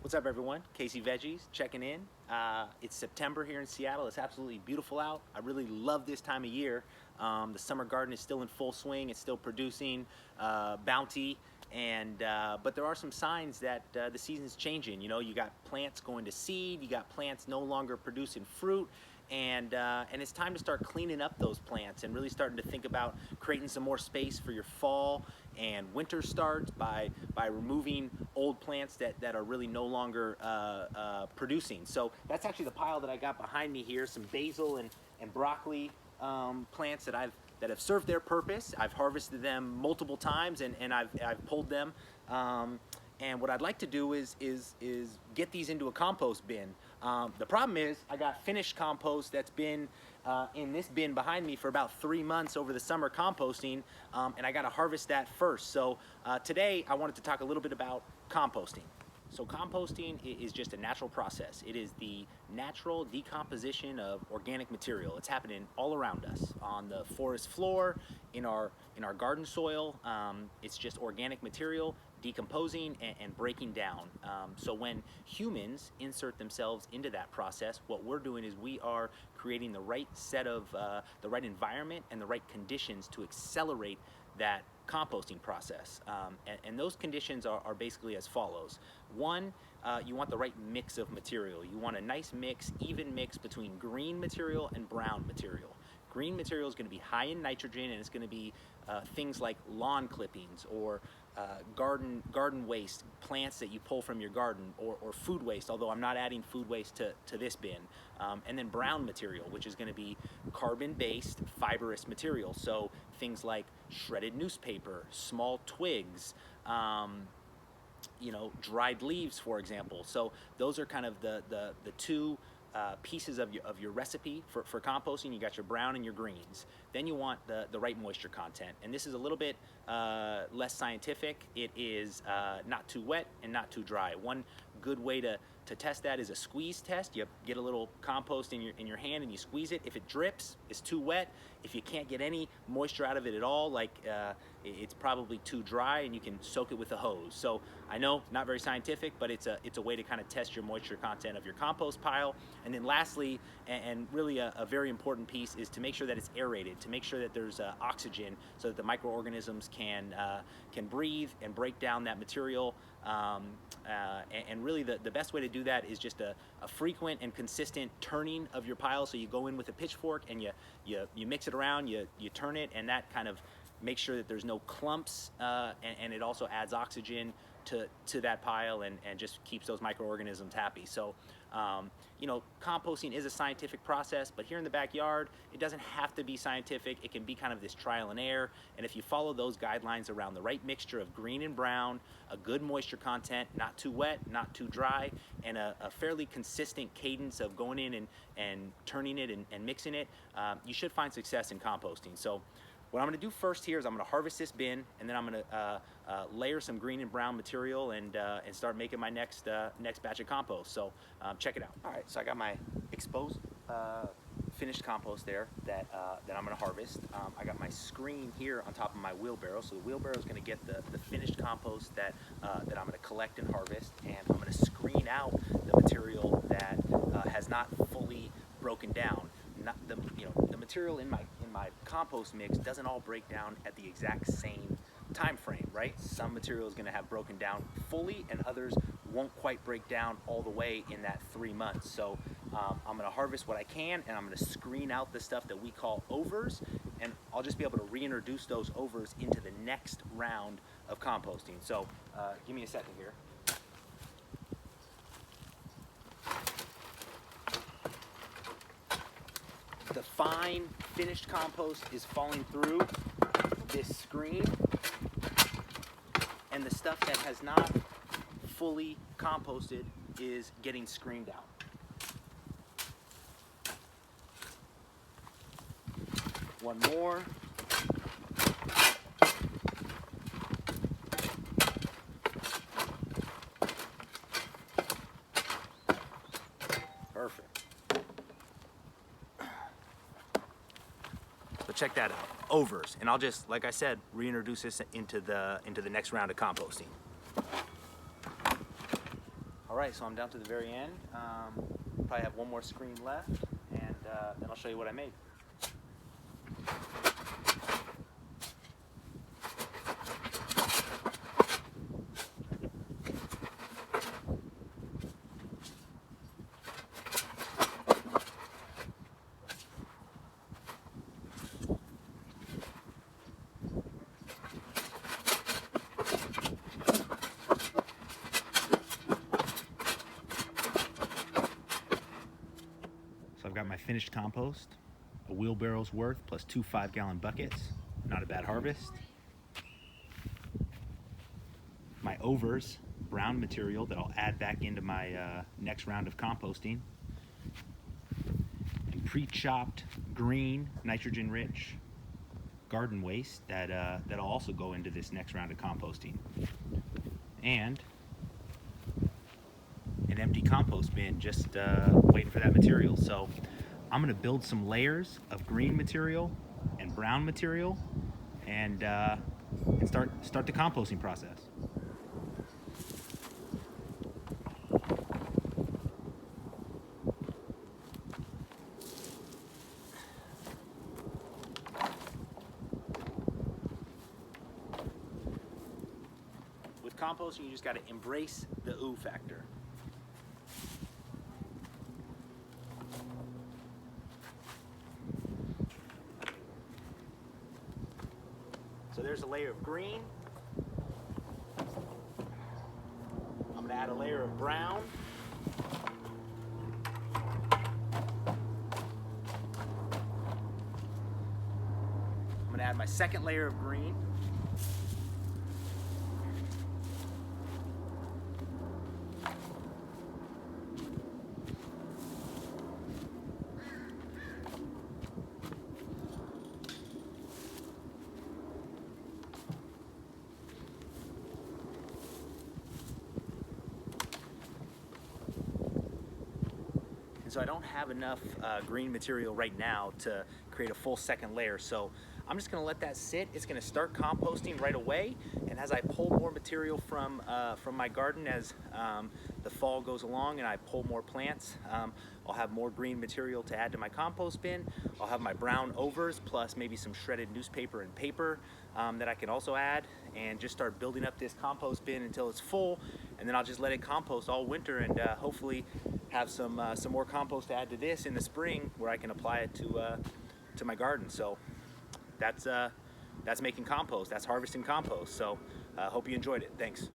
What's up, everyone? Casey Veggies checking in. It's September here in Seattle. It's absolutely beautiful out. I really love this time of year. The summer garden is still in full swing. It's still producing bounty, and but there are some signs that the season's changing. You know, you got plants going to seed. You got plants no longer producing fruit. And it's time to start cleaning up those plants and really starting to think about creating some more space for your fall and winter starts by removing old plants that are really no longer producing. So that's actually the pile that I got behind me here, some basil and broccoli plants that have served their purpose. I've harvested them multiple times and I've pulled them. And what I'd like to do is get these into a compost bin. The problem is I got finished compost that's been in this bin behind me for about 3 months over the summer composting, and I got to harvest that first. So today I wanted to talk a little bit about composting. So composting is just a natural process. It is the natural decomposition of organic material. It's happening all around us, on the forest floor, in our garden soil. It's just organic material decomposing and breaking down. So when humans insert themselves into that process, what we're doing is we are creating the right set of, the right environment and the right conditions to accelerate that composting process. And those conditions are basically as follows. One, you want the right mix of material. You want a nice mix, even mix between green material and brown material. Green material is going to be high in nitrogen, and it's going to be things like lawn clippings or garden waste, plants that you pull from your garden, or food waste, although I'm not adding food waste to this bin. And then brown material, which is going to be carbon-based fibrous material, so things like shredded newspaper, small twigs, you know, dried leaves, for example. So those are kind of the two pieces of your recipe for composting. You got your brown and your greens. Then you want the right moisture content, and this is a little bit less scientific. It is not too wet and not too dry. One good way to test that is a squeeze test. You get a little compost in your hand and you squeeze it. If it drips, it's too wet. If you can't get any moisture out of it at all, like it's probably too dry, and you can soak it with a hose. So I know, not very scientific, but it's a way to kind of test your moisture content of your compost pile. And then lastly, and really a very important piece, is to make sure that it's aerated, to make sure that there's oxygen so that the microorganisms can breathe and break down that material. And really the best way to do that is just a frequent and consistent turning of your pile. So you go in with a pitchfork and you mix it around, you turn it, and that kind of makes sure that there's no clumps, and it also adds oxygen to that pile and just keeps those microorganisms happy. So you know, composting is a scientific process, but here in the backyard, it doesn't have to be scientific. It can be kind of this trial and error, and if you follow those guidelines around the right mixture of green and brown, a good moisture content, not too wet, not too dry, and a fairly consistent cadence of going in and turning it and mixing it, you should find success in composting. So what I'm going to do first here is I'm going to harvest this bin, and then I'm going to layer some green and brown material and start making my next batch of compost. So check it out. All right, so I got my exposed finished compost there that I'm going to harvest. I got my screen here on top of my wheelbarrow, so the wheelbarrow is going to get the finished compost that I'm going to collect and harvest, and I'm going to screen out the material that has not fully broken down. Not the material in my compost mix doesn't all break down at the exact same time frame, right? Some material is going to have broken down fully, and others won't quite break down all the way in that 3 months. So I'm going to harvest what I can, and I'm going to screen out the stuff that we call overs, and I'll just be able to reintroduce those overs into the next round of composting. So give me a second here. The fine finished compost is falling through this screen, and the stuff that has not fully composted is getting screened out. One more. Perfect. So check that out, overs, and I'll just, like I said, reintroduce this into the next round of composting. All right, so I'm down to the very end. Probably have one more screen left, and then I'll show you what I made. So I've got my finished compost, a wheelbarrow's worth plus 2 5-gallon buckets. Not a bad harvest. My overs, brown material that I'll add back into my next round of composting. And pre-chopped green, nitrogen-rich garden waste that'll also go into this next round of composting. And an empty compost bin just waiting for that material. So I'm gonna build some layers of green material and brown material and start the composting process. With composting, you just gotta embrace the ooh factor. So there's a layer of green. I'm gonna add a layer of brown. I'm gonna add my second layer of green. So I don't have enough green material right now to create a full second layer. So I'm just gonna let that sit. It's gonna start composting right away. And as I pull more material from my garden as the fall goes along and I pull more plants, I'll have more green material to add to my compost bin. I'll have my brown overs plus maybe some shredded newspaper and paper that I can also add, and just start building up this compost bin until it's full, and then I'll just let it compost all winter and hopefully have some more compost to add to this in the spring where I can apply it to my garden. So that's making compost. That's harvesting compost. So hope you enjoyed it. Thanks.